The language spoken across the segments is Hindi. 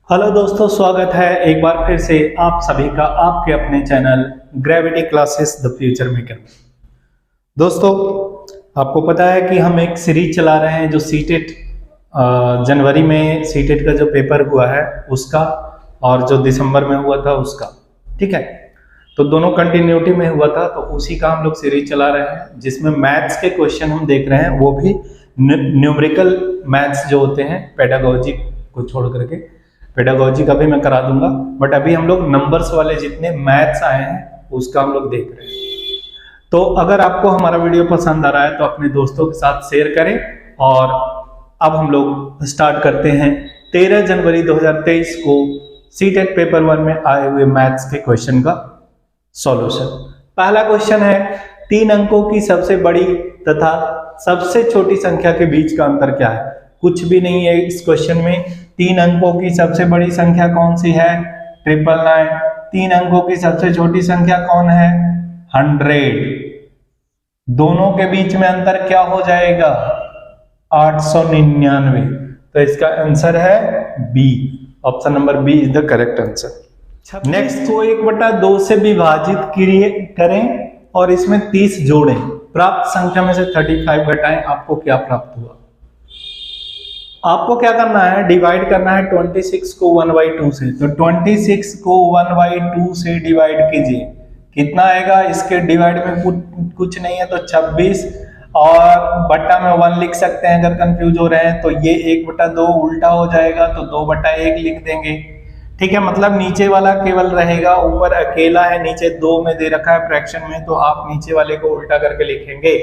हेलो दोस्तों, स्वागत है एक बार फिर से आप सभी का आपके अपने channel gravity classes the future maker में। दोस्तों, आपको पता है कि हम एक सीरीज चला रहे हैं जो सीटेट जनवरी में सीटेट का जो पेपर हुआ है उसका और जो दिसंबर में हुआ था उसका। ठीक है, तो दोनों कंटिन्यूटी में हुआ था, तो उसी का हम लोग सीरीज चला रहे हैं जिसमें मैथ्स के क्वेश्चन हम देख रहे हैं, वो भी न्यूमेरिकल मैथ्स जो होते हैं, पेडागोजी को छोड़ करके। पेडागोजी का भी मैं करा दूंगा, बट अभी हम लोग नंबर्स वाले जितने मैथ्स आए हैं उसका हम लोग देख रहे हैं। तो अगर आपको हमारा वीडियो पसंद आ रहा है तो अपने दोस्तों के साथ शेयर करें। और अब हम लोग स्टार्ट करते हैं 13 जनवरी 2023 को सीटेट पेपर 1 में आए हुए मैथ्स के क्वेश्चन का सॉल्यूशन। पहला क्वेश्चन है, 3 अंकों की सबसे बड़ी तथा सबसे छोटी संख्या के बीच का अंतर क्या है? कुछ भी नहीं है इस क्वेश्चन में। 3 अंकों की सबसे बड़ी संख्या कौन सी है? 999। 3 अंकों की सबसे छोटी संख्या कौन है? 100। दोनों के बीच में अंतर क्या हो जाएगा? 899। तो इसका आंसर है B, option number B is the correct answer. Next को 1/2 से विभाजित करें और इसमें 30 जोड़ें। प्राप्त संख्या में से 35 घटाएं, आपको क्या प्राप्त हुआ? आपको क्या करना है? डिवाइड करना है 26 को 1/2 से। तो 26 को 1/2 से डिवाइड कीजिए, कितना आएगा? इसके डिवाइड में कुछ नहीं है तो 26 और बट्टा में 1 लिख सकते हैं। अगर कंफ्यूज हो रहे हैं तो ये 1/2 उल्टा हो जाएगा तो 2/1 लिख देंगे। ठीक है, मतलब नीचे वाला केवल रहेगा, ऊपर अकेला है, नीचे 2 में दे रखा है फ्रैक्शन में, तो आप नीचे वाले को उल्टा करके लिखेंगे।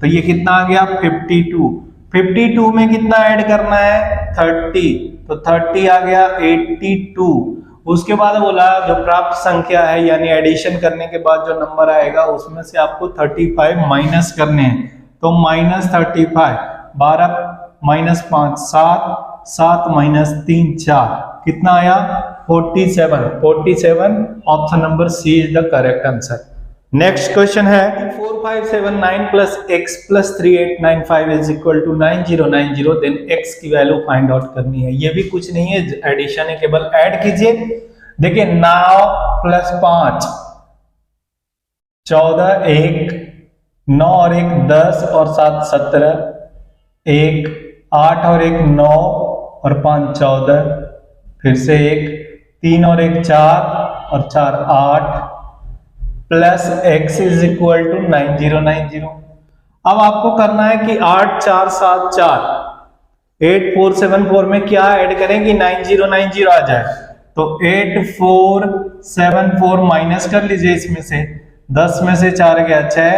तो ये कितना आ गया? 52। 52 में कितना ऐड करना है? 30। तो 30 आ गया 82। उसके बाद बोला जो प्राप्त संख्या है, यानी एडिशन करने के बाद जो नंबर आएगा उसमें से आपको 35 माइनस करने हैं। तो -35, 12 -5 7, 7 -3 4, कितना आया? 47। 47 option number C is the correct answer. Next question है, 4579 plus x plus 3895 is equal to 9090, then x की वैल्यू फाइंड आउट करनी है। ये भी कुछ नहीं है, एडिशन है, केवल ऐड कीजिए। देखिए 9 प्लस 5 14, 1 9 और 1 10 और 7 17, 1 8 और 1 9 और 5 14, फिर से 1 3 और 1 4 और 4 8 plus x is equal to 9090। अब आपको करना है कि 8 4 7 4 8474 में क्या ऐड करें कि 9090 आ जाए। तो 8474 माइनस कर लीजिए इसमें से। 10 में से 4 गया 6,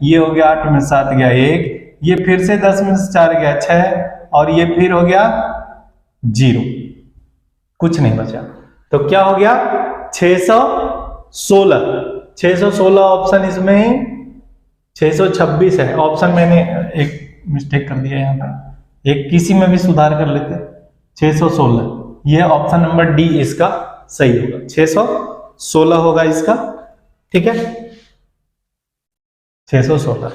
ये हो गया 8 में 7 गया 1, ये फिर से 10 में से 4 गया 6 और ये फिर हो गया 0, कुछ नहीं बचा। तो क्या हो गया? 616। 616 ऑप्शन इसमें 626 है ऑप्शन। मैंने एक मिस्टेक कर दिया यहाँ पे, एक किसी में भी सुधार कर लेते। 616 ये ऑप्शन नंबर डी इसका सही होगा, 616 होगा इसका। ठीक है, 616,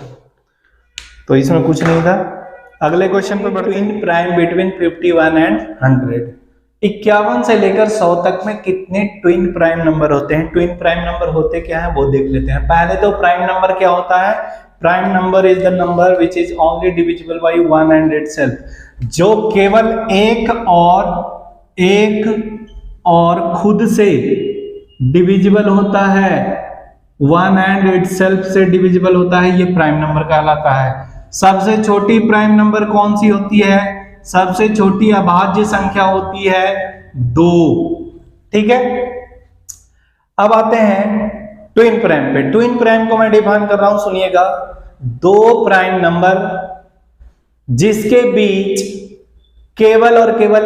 तो इसमें कुछ नहीं था। अगले क्वेश्चन पे बढ़ते हैं। Prime between 51 and 100। 51 से लेकर 100 तक में कितने ट्विन प्राइम नंबर होते हैं? ट्विन प्राइम नंबर होते क्या है वो देख लेते हैं। पहले तो प्राइम नंबर क्या होता है? Prime number is the number which is only divisible by 1 and itself, जो केवल एक और खुद से डिविजिबल होता है, 1 एंड इटसेल्फ से डिविजिबल होता है, ये प्राइम नंबर कहलाता है। सबसे छोटी प्राइम नंबर कौन सी होती है? सबसे छोटी अभाज्य संख्या होती है 2। ठीक है, अब आते हैं ट्विन प्राइम पे। ट्विन प्राइम को मैं डिफाइन कर रहा हूं, सुनिएगा। 2 प्राइम नंबर जिसके बीच केवल और केवल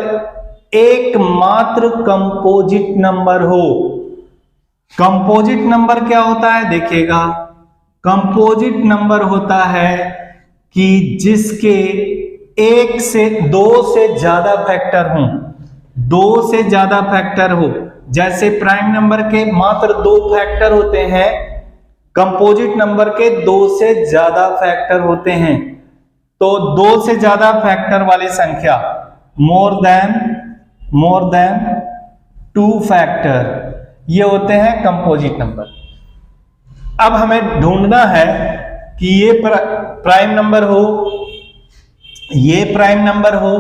एकमात्र कंपोजिट नंबर हो। कंपोजिट नंबर क्या होता है? देखिएगा, कंपोजिट नंबर होता है कि जिसके 2 से ज्यादा फैक्टर हो, 2 से ज्यादा फैक्टर हो। जैसे प्राइम नंबर के मात्र 2 फैक्टर होते हैं, कंपोजिट नंबर के 2 से ज्यादा फैक्टर होते हैं। तो 2 से ज्यादा फैक्टर वाली संख्या मोर देन 2 फैक्टर, ये होते हैं कंपोजिट नंबर। अब हमें ढूंढना है कि ये प्राइम नंबर हो, ये प्राइम नंबर हो,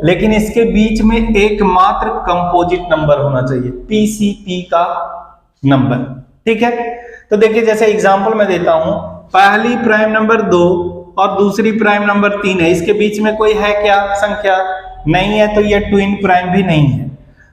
लेकिन इसके बीच में एकमात्र कंपोजिट नंबर होना चाहिए, पीसीपी का नंबर। ठीक है, तो देखिए जैसे एग्जांपल मैं देता हूं, पहली प्राइम नंबर 2 और दूसरी प्राइम नंबर 3 है, इसके बीच में कोई है क्या संख्या? नहीं है, तो ये ट्विन प्राइम भी नहीं है।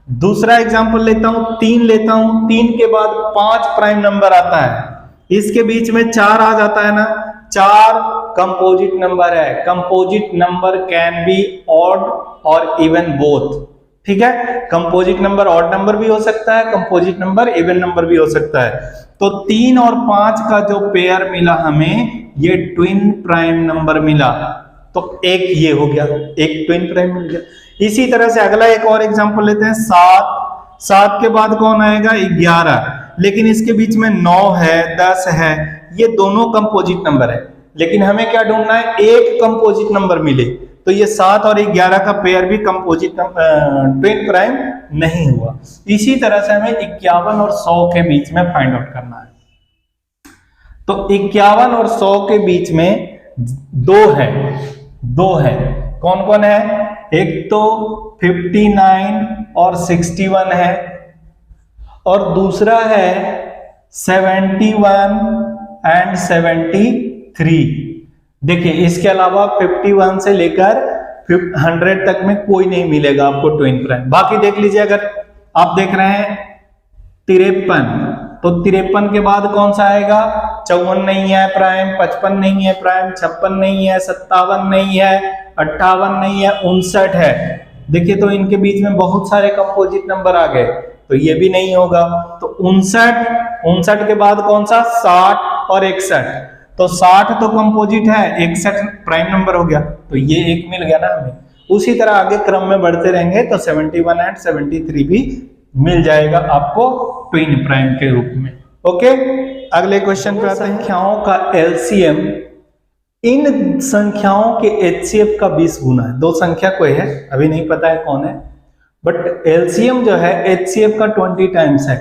दूसरा एग्जांपल लेता हूं, 3 लेता हूं, 3 के बाद 5 प्राइम नंबर आता है, इसके बीच में 4 आ जाता है ना, 4 कंपोजिट नंबर है। Composite number can be odd और इवन बोथ। ठीक है, कंपोजिट नंबर ऑड नंबर भी हो सकता है, कंपोजिट नंबर इवन नंबर भी हो सकता है। तो 3 और 5 का जो पेयर मिला हमें, ये ट्विन प्राइम नंबर मिला, तो एक ये हो गया, एक ट्विन प्राइम मिल गया। इसी तरह से अगला एक और एग्जांपल लेते हैं, 7 के बाद कौन आएगा? 11, लेकिन इसके बीच में 9 है, 10 है, ये दोनों कंपोजिट नंबर है, लेकिन हमें क्या ढूंढना है? एक कंपोजिट नंबर मिले, तो ये 7 और 11 का पेयर भी कंपोजिट ट्विन प्राइम नहीं हुआ। इसी तरह से हमें 51 और 100 के बीच में फाइंड आउट करना है। तो 51 और 100 के बीच में 2 है, कौन कौन है? एक तो 59 और 61 है, और दूसरा है 71 एंड 73। देखिए इसके अलावा 51 से लेकर 100 तक में कोई नहीं मिलेगा आपको ट्विन प्राइम। बाकी देख लीजिए, अगर आप देख रहे हैं 53, तो 53 के बाद कौन सा आएगा? 54 नहीं है प्राइम, 55 नहीं है प्राइम, 56 नहीं है, 57 नहीं है, 58 नहीं है, 59 है। देखिए तो इनके बीच में बहुत सारे कंपोजिट नंबर आ गए, तो ये भी नहीं होगा। तो 59 के बाद कौन सा? 60 और 61, तो 60 तो कंपोजिट है, 61 प्राइम नंबर हो गया, तो ये एक मिल गया ना हमें। उसी तरह आगे क्रम में बढ़ते रहेंगे तो 71 एंड 73 भी मिल जाएगा आपको ट्विन प्राइम के रूप में। ओके, अगले क्वेश्चन पे आते हैं। संख्याओं का एलसीएम इन संख्याओं के एचसीएफ का 20 गुना है। दो संख्या कोई है, अभी नहीं पता है कौन है, बट एलसीएम जो है एचसीएफ का 20 टाइम्स है।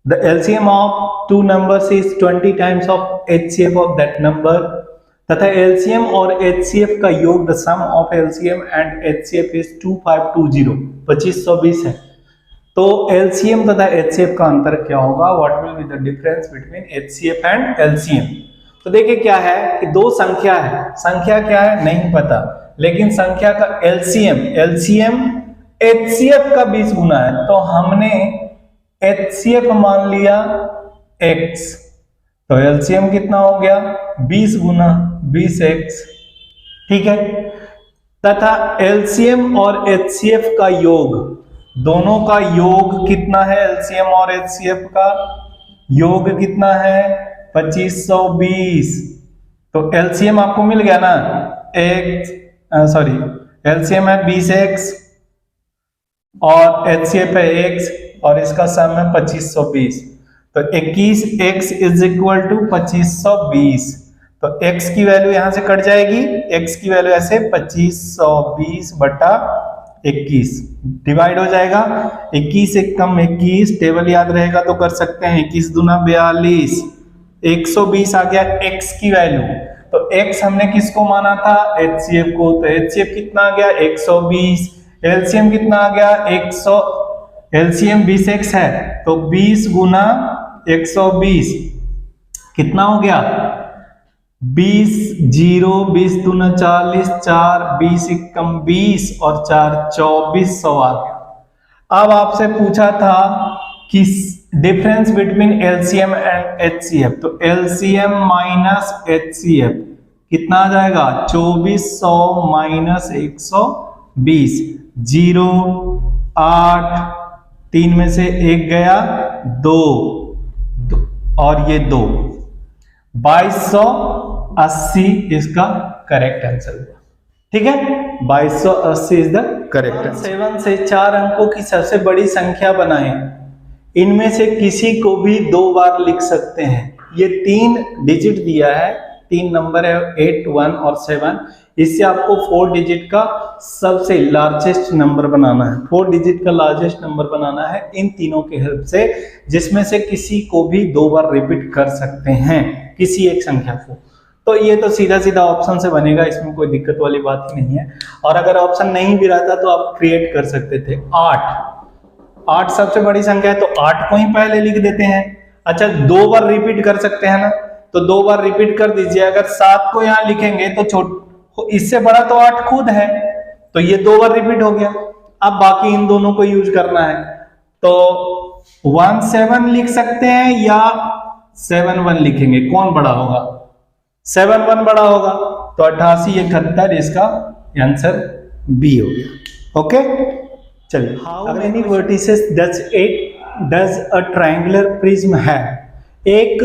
The LCM of two numbers is 20 times of HCF of that number, तथा एलसीएम और एचसीएफ का योग the sum of LCM and HCF is 2520, 2520 है। तो एलसीएम तथा एचसीएफ का अंतर क्या होगा? What will be the difference between HCF and LCM? तो देखिए क्या है कि दो संख्या है, संख्या क्या है नहीं पता, लेकिन संख्या का एलसीएम एचसीएफ का 20 गुना है, तो हमने एचसीएफ मान लिया x, तो एलसीएम कितना हो गया? 20 गुना 20x। ठीक है, तथा एलसीएम और एचसीएफ का योग, दोनों का योग कितना है? एलसीएम और एचसीएफ का योग कितना है? 2520। तो एलसीएम आपको मिल गया ना, एलसीएम है 20x और एचसीएफ है x, और इसका सम है 2520। तो 21x इज इक्वल टू 2520। तो x की वैल्यू यहां से कट जाएगी, x की वैल्यू ऐसे 2520 बटा 21 डिवाइड हो जाएगा। 21 एक कम 21, टेबल याद रहेगा तो कर सकते हैं। 21 दूना 42, 120 आ गया x की वैल्यू। तो x हमने किसको माना था? एचसीएफ को। तो एचसीएफ कितना आ गया? 120। एलसीएम कितना आ गया? 100। एलसीएम 20x है, तो 20 गुना 120 कितना हो गया? 20 0 20 दूना 40, 4 20 कम 20 और 4 2400 आ गया। अब आपसे पूछा था कि difference between LCM and HCF, तो एलसीएम माइनस एचसीएफ कितना आ जाएगा? 2400 माइनस 120, 0 8, 3 में से 1 गया 2 और ये 2, 2280 इसका करेक्ट आंसर हुआ। ठीक है, 2280 इज द करेक्ट आंसर। 7 से 4 अंकों की सबसे बड़ी संख्या बनाएं, इनमें से किसी को भी 2 बार लिख सकते हैं। ये 3 डिजिट दिया है, 3 नंबर है 8, 1 और 7। इससे आपको 4 डिजिट का सबसे लार्जेस्ट नंबर बनाना है, 4 डिजिट का लार्जेस्ट नंबर बनाना है इन तीनों के हेल्प से, जिसमें से किसी को भी 2 बार रिपीट कर सकते हैं किसी एक संख्या को। तो ये तो सीधा सीधा ऑप्शन से बनेगा, इसमें कोई दिक्कत वाली बात ही नहीं है। और अगर ऑप्शन नहीं भी रहता तो आप क्रिएट कर सकते थे। 8 सबसे बड़ी संख्या है तो 8 को ही पहले लिख देते हैं। अच्छा 2 बार रिपीट कर सकते हैं ना, तो 2 बार रिपीट कर दीजिए। अगर 7 को यहाँ लिखेंगे तो इससे बड़ा तो 8 खुद है, तो ये 2 बार रिपीट हो गया। अब बाकी इन दोनों को यूज करना है, तो 17 लिख सकते हैं या 71 लिखेंगे, कौन बड़ा होगा? 71 बड़ा होगा, तो 88 71, इसका आंसर बी हो गया। ओके चलिए, how many vertices does a triangular prism है? एक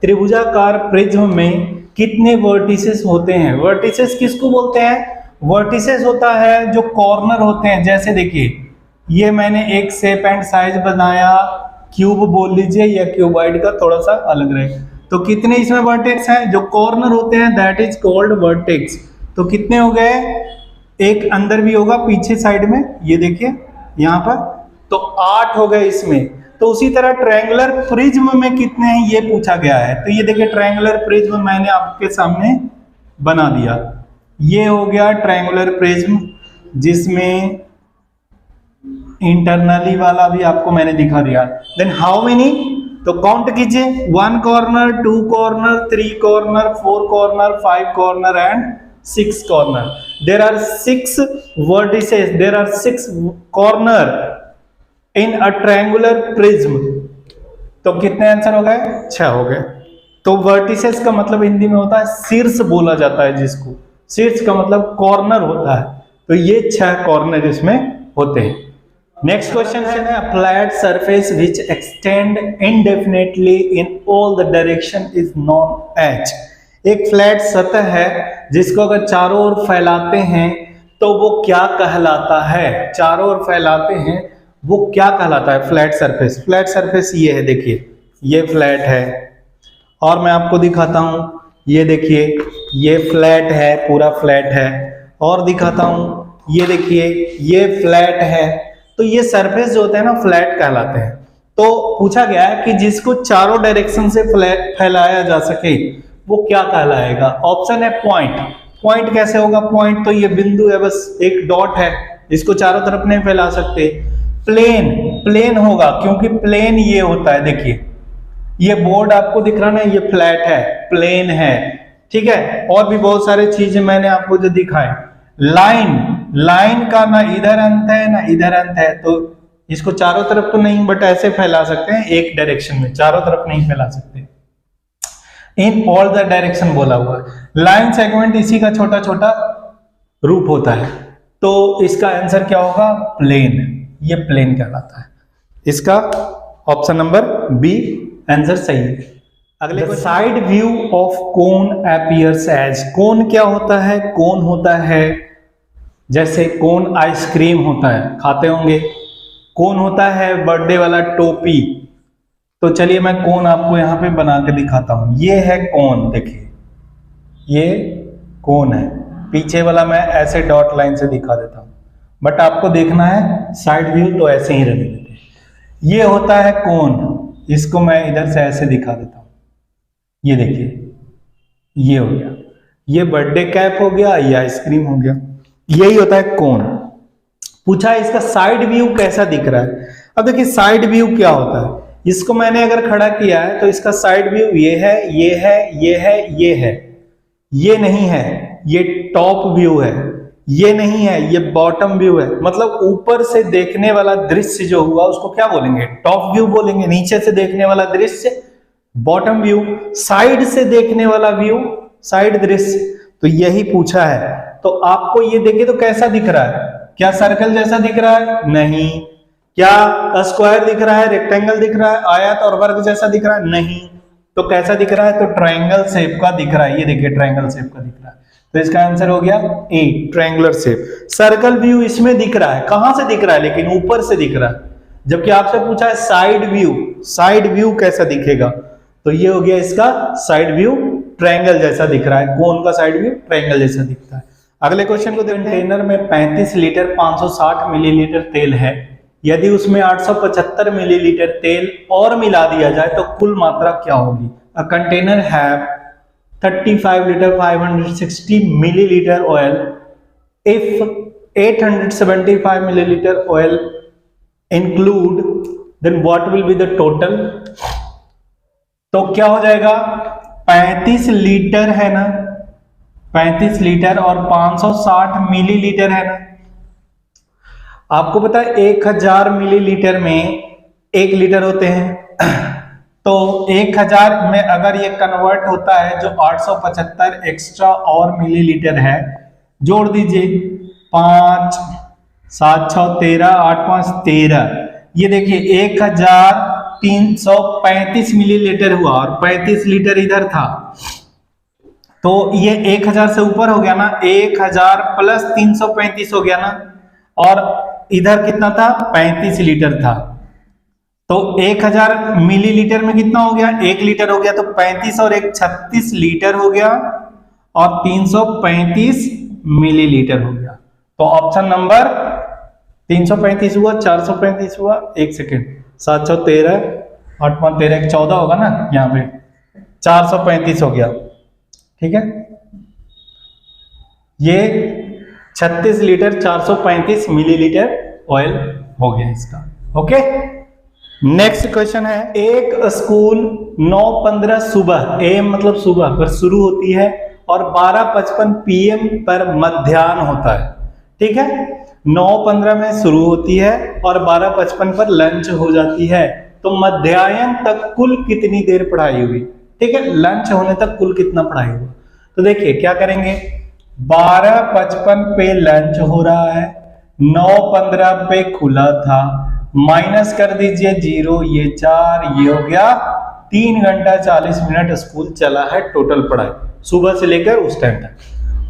त्रिभुजाकार प्रिज्म में कितने वर्टिसेस होते हैं? वर्टिसेस किसको बोलते हैं? वर्टिसेस होता है जो कॉर्नर होते हैं। जैसे देखिए, ये मैंने एक शेप एंड साइज बनाया, क्यूब बोल लीजिए या क्यूबॉइड का थोड़ा सा अलग रहे, तो कितने इसमें वर्टेक्स हैं? जो कॉर्नर होते हैं दैट इज कॉल्ड वर्टेक्स। तो कितने हो गए? एक अंदर भी होगा पीछे साइड में, ये देखिए यहाँ पर, तो 8 हो गए इसमें। तो उसी तरह ट्रायंगुलर प्रिज्म में कितने हैं ये पूछा गया है। तो ये देखिए ट्रायंगुलर प्रिज्म मैंने आपके सामने बना दिया, ये हो गया ट्रायंगुलर प्रिज्म, जिसमें इंटरनली वाला भी आपको मैंने दिखा दिया। देन हाउ मेनी, तो काउंट कीजिए, 1 corner, 2 corner, 3 corner, 4 corner, 5 corner and 6 corner. There are 6 vertices, there are 6 corner in a triangular prism. तो कितने आंसर हो गए? 6 हो गए। तो वर्टिसेस का मतलब हिंदी में होता है शीर्ष बोला जाता है जिसको, शीर्ष का मतलब कॉर्नर होता है। तो ये 6 कॉर्नर इसमें होते हैं। नेक्स्ट क्वेश्चन है, flat surface which extend indefinitely in all the direction is known as. एक फ्लैट सतह है जिसको अगर चारों ओर फैलाते हैं तो वो क्या कहलाता है? चारों ओर फैलाते हैं वो क्या कहलाता है? Flat surface. फ्लैट सरफेस ये है, देखिए ये फ्लैट है, और मैं आपको दिखाता हूं, ये देखिए ये फ्लैट है, पूरा फ्लैट है, और दिखाता हूं, ये देखिए ये फ्लैट है। तो ये सरफेस जो होते हैं ना फ्लैट कहलाते हैं। तो पूछा गया है कि जिसको चारों डायरेक्शन से फैलाया जा सके वो क्या कहलाएगा? ऑप्शन है पॉइंट। पॉइंट कैसे होगा? पॉइंट तो ये बिंदु है, बस एक डॉट है, इसको चारों तरफ नहीं फैला सकते। प्लेन, प्लेन होगा क्योंकि प्लेन ये होता है, देखिए ये बोर्ड आपको दिख रहा ना, ये फ्लैट है, प्लेन है, ठीक है। और भी बहुत सारे चीजें मैंने आपको जो दिखाए। लाइन, लाइन का ना इधर अंत है ना इधर अंत है, तो इसको चारों तरफ तो नहीं, बट ऐसे फैला सकते हैं एक डायरेक्शन में, चारों तरफ नहीं फैला सकते। इन ऑल द डायरेक्शन बोला हुआ है। लाइन सेगमेंट इसी का छोटा छोटा रूप होता है। तो इसका आंसर क्या होगा? प्लेन। ये प्लेन कहलाता है। इसका ऑप्शन नंबर बी आंसर सही है। अगले side view of cone appears as. Cone क्या होता है? कोन होता है जैसे कोन आइसक्रीम होता है, खाते होंगे। कोन होता है बर्थडे वाला टोपी। तो चलिए मैं कोन आपको यहां पे बना के दिखाता हूं। ये है कोन, देखिए ये कोन है। पीछे वाला मैं ऐसे डॉट लाइन से दिखा देता हूं, बट आपको देखना है साइड व्यू तो ऐसे ही रहने देते हैं। ये होता है कोन, इसको मैं इधर से ऐसे दिखा देता हूं। ये देखिए ये हो गया, ये बर्थडे कैप हो गया, ये आइसक्रीम हो गया। यही होता है कोन। पूछा है इसका साइड व्यू कैसा दिख रहा है। अब देखिए साइड व्यू क्या होता है। इसको मैंने अगर खड़ा किया है तो इसका साइड व्यू ये है, ये है, ये है, ये है। ये नहीं है, ये टॉप व्यू है। ये नहीं है, ये बॉटम व्यू है। मतलब ऊपर से देखने वाला दृश्य जो हुआ उसको क्या बोलेंगे? टॉप व्यू बोलेंगे। नीचे से देखने वाला दृश्य बॉटम व्यू। साइड से देखने वाला व्यू साइड दृश्य। तो यही पूछा है। तो आपको ये देखिए तो कैसा दिख रहा है? क्या सर्कल जैसा दिख रहा है? नहीं। क्या स्क्वायर दिख रहा है, रेक्टेंगल दिख रहा है, आयत और वर्ग जैसा दिख रहा है? नहीं। तो कैसा दिख रहा है? तो ट्रायंगल शेप का दिख रहा है। ये देखिए ट्रायंगल शेप का दिख रहा है। तो इसका आंसर हो गया ए, ट्रायंगुलर शेप। सर्कल व्यू इसमें दिख रहा है। कहां से दिख रहा है? लेकिन ऊपर से दिख रहा है। जबकि आपसे पूछा है साइड व्यू, साइड व्यू कैसा दिखेगा? तो ये हो गया इसका साइड व्यू, ट्रायंगल जैसा दिख रहा है। कोन का साइड व्यू ट्रायंगल जैसा दिखता है। अगले क्वेश्चन को देखते हैं। कंटेनर में 35 लीटर 560 मिलीलीटर तेल है, यदि उसमें 875 मिलीलीटर तेल और मिला दिया जाए तो कुल मात्रा क्या होगी? A container have 35 litre 560 milliliter oil. If 875 milliliter oil include, then what will be the total? तो क्या हो जाएगा? 35 लीटर है ना, 35 लीटर और 560 मिलीलीटर है ना। आपको पता है 1000 मिलीलीटर में 1 लीटर होते हैं। तो 1000 में अगर ये कन्वर्ट होता है, जो 875 एक्स्ट्रा और मिलीलीटर है, जोड़ दीजिए 5 7 6 13 8 5 13, ये देखिए 1335 मिलीलीटर हुआ और 35 लीटर इधर था, तो ये 1000 से ऊपर हो गया ना, 1000 प्लस 335 हो गया ना, और इधर कितना था? 35 लीटर था। तो 1000 मिलीलीटर में कितना हो गया? 1 लीटर हो गया, तो 35 और 1 36 लीटर हो गया और 335 मिलीलीटर हो गया। तो ऑप्शन नंबर 335 हुआ, 435 हुआ, 1 सेकेंड, 7 6 13 8 5 13 14 होगा ना, यहाँ पे 435 हो गया। ठीक है, ये 36 लीटर 435 मिलीलीटर ऑयल हो गया इसका। ओके, नेक्स्ट क्वेश्चन है, एक स्कूल 9:15 सुबह, एम मतलब सुबह पर शुरू होती है और 12:55 PM पर मध्याह्न होता है। ठीक है, 9:15 में शुरू होती है और 12:55 पर लंच हो जाती है, तो मध्याह्न तक कुल कितनी देर पढ़ाई हुई? ठीक है, लंच होने तक कुल कितना पढ़ाई हुआ? तो देखिए क्या करेंगे, 12:55 पे लंच हो रहा है, 9:15 पे खुला था, माइनस कर दीजिए 0, ये 4, ये हो गया 3 घंटा 40 मिनट स्कूल चला है टोटल पढ़ाई, सुबह से लेकर उस टाइम तक।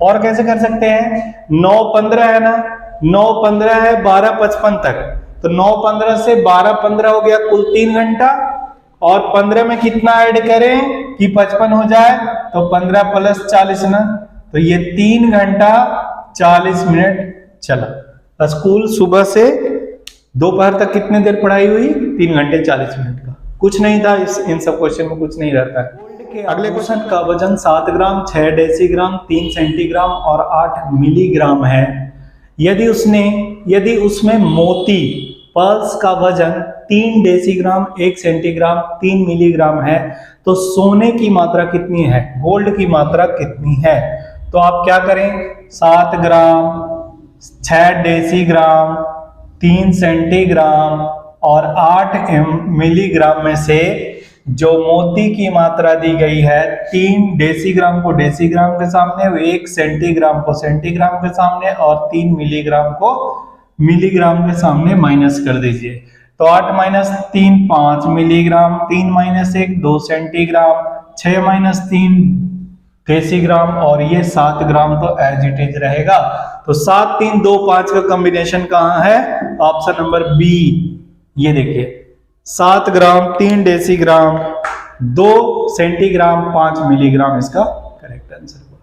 और कैसे कर सकते हैं? 9:15 है ना, 9:15 है 12:55 तक, तो 9:15 से 12:15 हो गया कुल 3 घंटा, और 15 में कितना ऐड करें कि 55 हो जाए, तो 15 प्लस 40 ना, तो ये 3 घंटा 40 मिनट चला स्कूल। सुबह से दोपहर तक कितने देर पढ़ाई हुई? 3 घंटे 40 मिनट का। कुछ नहीं था इन सब क्वेश्चन में, कुछ नहीं रहता है। अगले क्वेश्चन का वजन 7 ग्राम 6 डेसीग्राम 3 सेंटीग्राम और 8 मिलीग्राम है, यदि उसमें मोती पल्स का वजन 3 डेसीग्राम 1 सेंटीग्राम 3 मिलीग्राम है, तो सोने की मात्रा कितनी है? गोल्ड की मात्रा कितनी है? तो आप क्या करें, 7 ग्राम 6 डेसीग्राम 3 सेंटीग्राम और 8 मिलीग्राम में से जो मोती की मात्रा दी गई है, 3 डेसीग्राम को डेसीग्राम के सामने, 1 सेंटीग्राम को सेंटीग्राम के सामने और 3 मिलीग्राम को मिलीग्राम के सामने माइनस कर दीजिए। तो 8 - 3 5 मिलीग्राम, 3 - 1 2 सेंटीग्राम, 6 - 3 डेसीग्राम और ये 7 ग्राम तो एज इट इज रहेगा। तो 7 3 2 5 का कॉम्बिनेशन कहाँ है? Option number B. ये देखिए 7 ग्राम 3 डेसीग्राम 2 सेंटीग्राम 5 मिलीग्राम इसका करेक्ट आंसर हुआ।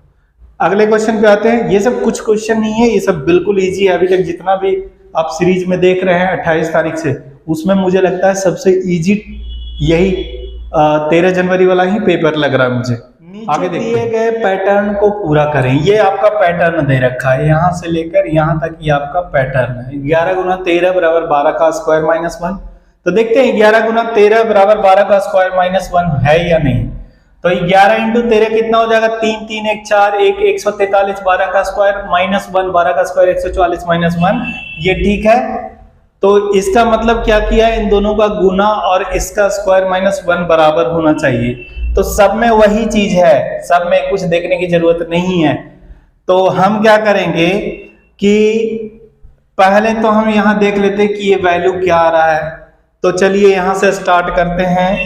अगले क्वेश्चन पे आते हैं। ये सब कुछ क्वेश्चन नहीं है, ये सब बिल्कुल इजी है। अभी तक जितना भी आप सीरीज में देख रहे हैं 28 तारीख से, उसमें मुझे लगता है सबसे इजी यही 13 जनवरी वाला ही पेपर लग रहा है मुझे। आगे दिए गए पैटर्न को पूरा करें। ये आपका पैटर्न दे रखा है, यहाँ से लेकर यहाँ तक ये आपका पैटर्न है। 11 × 13 = 12 का स्क्वायर -1। तो देखते हैं 11 × 13 = 12 का स्क्वायर -1 है या नहीं। तो 11 × 13 कितना हो जाएगा? 3 3 1 4 1 143, 12 का स्क्वायर -1, 12 का स्क्वायर 144 -1, ये ठीक है। तो इसका मतलब क्या किया? इन दोनों का गुना और इसका स्क्वायर -1 बराबर होना चाहिए। तो सब में वही चीज है, सब में कुछ देखने की जरूरत नहीं है। तो हम क्या करेंगे कि पहले तो हम यहां देख लेते हैं कि ये वैल्यू क्या आ रहा है। तो चलिए यहां से स्टार्ट करते हैं।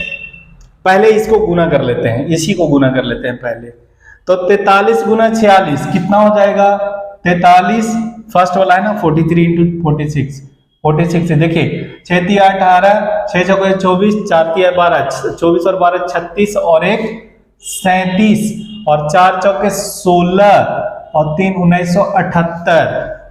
पहले इसको गुना कर लेते हैं, इसी को गुना कर लेते हैं पहले। तो 43 × 46 कितना हो जाएगा? 43 फर्स्ट वाला है ना, 43 × 46 46 से देखिए 6 × 8 18, 6 × 24, 4 × 12 24 और 12 36 और 1 37 और 4 × 16 और 3 1978।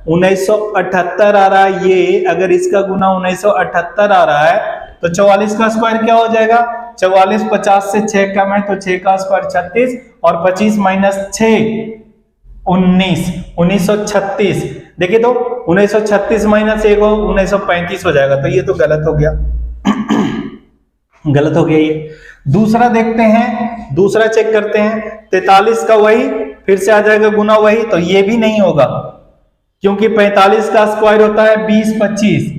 1978 आ रहा है ये, अगर इसका गुना 1978 आ रहा है तो 44 का स्क्वायर क्या हो जाएगा? 44 50 से 6 कम है तो 6 का स्क्वायर 36 और 25 माइनस 6 19 1936। देखिए तो 1936 माइनस 1 हो 1935 हो जाएगा, तो ये तो गलत हो गया। गलत हो गया ये। दूसरा देखते हैं, दूसरा चेक करते हैं। 43 का वही फिर से आ जाएगा गुना वही, तो ये भी नहीं होगा क्योंकि 45 का स्क्वायर होता है 20 25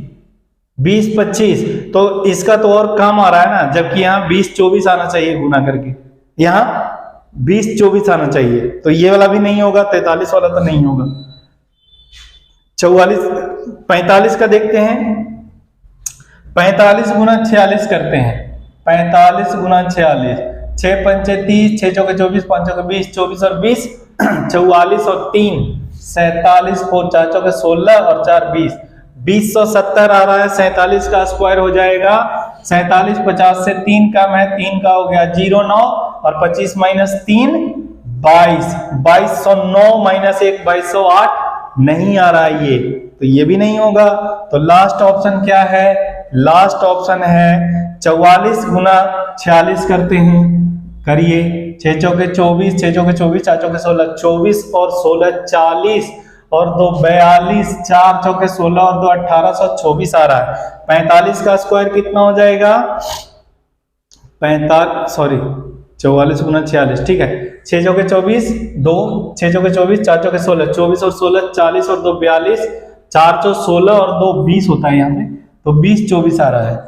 20 25, तो इसका तो और कम आ रहा है ना, जबकि यहाँ 20 24 आना चाहिए गुना करके, यहाँ 20 24 आना चाहिए, तो ये वाला भी नहीं होगा। 43 वाला तो नहीं होगा। 44 45 का देखते हैं। 45 गुना 46 करते हैं। 45 गुना 46, 6 पंचे 30, 6 चौके 24, 5 चौके 20, 24 और 20 44 और 3 47, 4 4 चौके 16 और 4 20, 2070 आ रहा है। 47 का स्क्वायर हो जाएगा 47 50 से 3 कम है, 3 का हो गया 09 और 25 माइनस 3 22, 2209 माइनस 1 2208 नहीं आ रहा है ये, तो ये भी नहीं होगा। तो लास्ट ऑप्शन क्या है? लास्ट ऑप्शन है 44 गुना 46 करते हैं, करिए। 6 चौके 24, 6 चौके 24, 4 चौके 16, 24 और 16 40 और 2 42, 4 चौके 16 और 2 1824 आ रहा है। 45 का स्क्वायर कितना हो जाएगा? 44 गुना 46, ठीक है। 6 चौके 24, 2 6 चौके 24, 4 चौके 16, 24 और 16 40 और 2 42, 4 चौ 16 और 2 20 होता है यहाँ पे, तो 20 24 आ रहा है।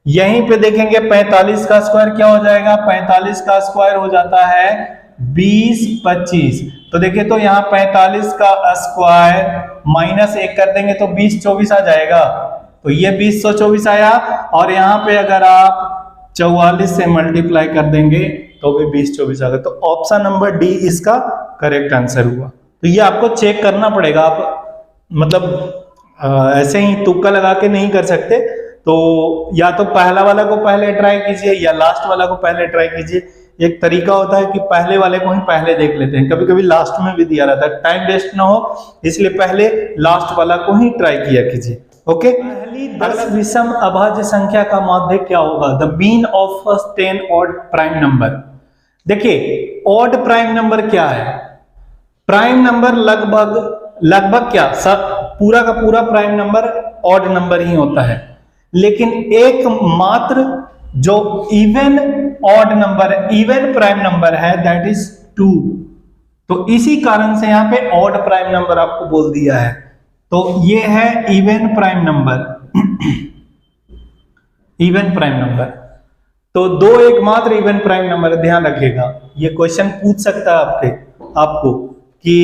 यहीं पे देखेंगे 45 का स्क्वायर क्या हो जाएगा? 45 का स्क्वायर हो जाता है 20 25, तो देखिए तो यहाँ 45 का स्क्वायर माइनस 1 कर देंगे तो 20 24 आ जाएगा, तो ये 2024 आया। और यहाँ पे अगर आप 44 से मल्टीप्लाई कर देंगे तो भी 20 24 आ गया, तो ऑप्शन नंबर डी इसका करेक्ट आंसर हुआ। तो ये आपको चेक करना पड़ेगा, आप मतलब ऐसे ही तुक्का लगा के नहीं कर सकते, तो या तो पहला वाला को पहले ट्राई कीजिए या लास्ट वाला को पहले ट्राई कीजिए। एक तरीका होता है कि पहले वाले को ही पहले देख लेते हैं, कभी कभी लास्ट में भी दिया रहता है, टाइम वेस्ट ना हो इसलिए पहले लास्ट वाला को ही ट्राई किया कीजिए। ओके, पहली 10 विषम अभाज्य संख्या का माध्य क्या होगा? The mean of first 10 odd prime number. देखिए ऑड प्राइम नंबर क्या है? प्राइम नंबर लगभग क्या पूरा का पूरा प्राइम नंबर ऑड नंबर ही होता है, लेकिन एक मात्र जो even odd number even prime number है दैट इज 2, तो इसी कारण से यहां पे ऑड प्राइम नंबर आपको बोल दिया है, तो ये है even prime number. Even prime number, तो दो एकमात्र इवन प्राइम नंबर, ध्यान रखिएगा। ये क्वेश्चन पूछ सकता है आपको कि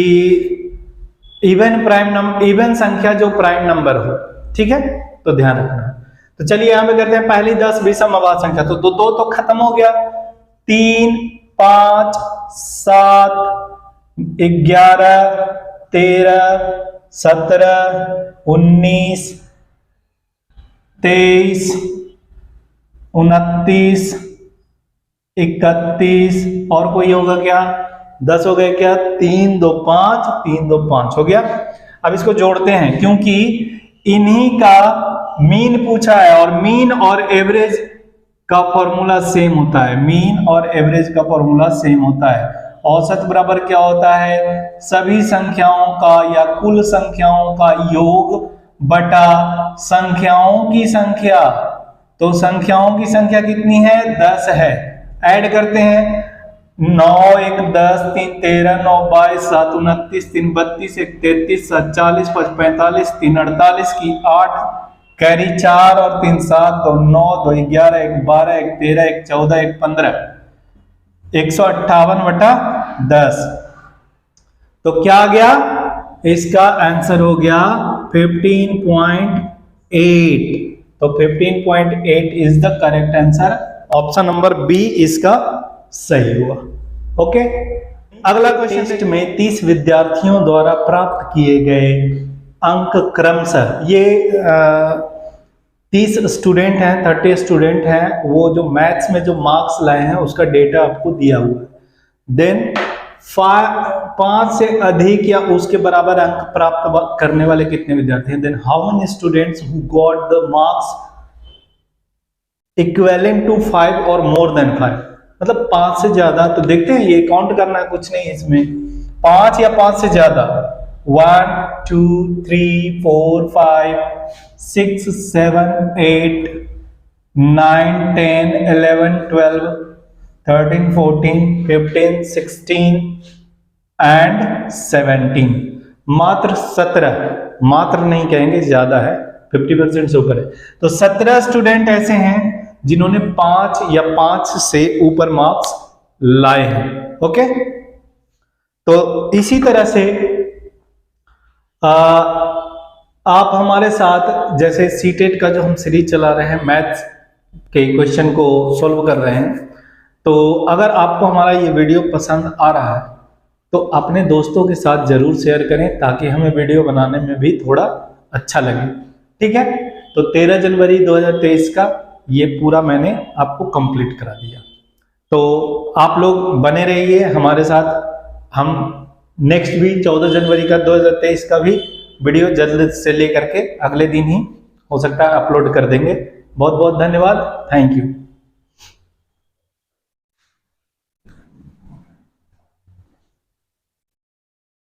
इवन संख्या जो प्राइम नंबर हो, ठीक है, तो ध्यान रखना। तो चलिए यहां पे करते हैं पहली 10 विषम अभाज्य संख्या, तो दो तो खत्म हो गया। 3 5 7 11 13 17 19 23 29 31 और कोई होगा क्या? 10 हो गए क्या? 3 2 5 3 2 5 हो गया। अब इसको जोड़ते हैं क्योंकि इन्हीं का मीन पूछा है और मीन और एवरेज का फॉर्मूला सेम होता है। मीन और एवरेज का फॉर्मूला सेम होता है। औसत बराबर क्या होता है? सभी संख्याओं का या कुल संख्याओं का योग बटा संख्याओं की संख्या। तो संख्याओं की संख्या कितनी है? 10 है। ऐड करते हैं 9 1 10 3 13 9 22 7 29 3 32 1 33 7 40 5 45 3 48 की 8 कैरी 4 और 3 7 2 9 2 11 1 12 1 13 1 14 1 15 158 बटा 10। तो क्या आ गया? इसका आंसर हो गया 15.8। तो 15.8 is the correct answer. Option number B इसका सही हुआ। ओके, अगला क्वेश्चन में 30 विद्यार्थियों द्वारा प्राप्त किए गए अंक क्रमशः, ये 30 स्टूडेंट हैं, 30 स्टूडेंट हैं, वो जो मैथ्स में जो मार्क्स लाए हैं उसका डेटा आपको दिया हुआ है। देन 5 से अधिक या उसके बराबर अंक प्राप्त करने वाले कितने विद्यार्थी हैं? Then how many students who got the marks equivalent to 5 or more than 5, मतलब 5 से ज्यादा। तो देखते हैं, ये काउंट करना कुछ नहीं है इसमें, 5 या 5 से ज्यादा, 1 2 3 4 5 6 7 8 9 10 11 12 13 14 15 16 एंड 17, मात्र 17, मात्र नहीं कहेंगे, ज्यादा है, 50% से ऊपर है। तो 17 स्टूडेंट ऐसे हैं जिन्होंने 5 या 5 से ऊपर मार्क्स लाए हैं। ओके, तो इसी तरह से आप हमारे साथ जैसे सीटेट का जो हम सीरीज चला रहे हैं, मैथ्स के क्वेश्चन को सॉल्व कर रहे हैं, तो अगर आपको हमारा ये वीडियो पसंद आ रहा है तो अपने दोस्तों के साथ जरूर शेयर करें, ताकि हमें वीडियो बनाने में भी थोड़ा अच्छा लगे। ठीक है, तो 13 जनवरी 2023 का ये पूरा मैंने आपको कंप्लीट करा दिया। तो आप लोग बने रहिए हमारे साथ, हम नेक्स्ट भी 14 जनवरी का 2023 का भी वीडियो जल्द से लेकर के अगले दिन ही हो सकता है अपलोड कर देंगे। बहुत बहुत धन्यवाद, थैंक यू।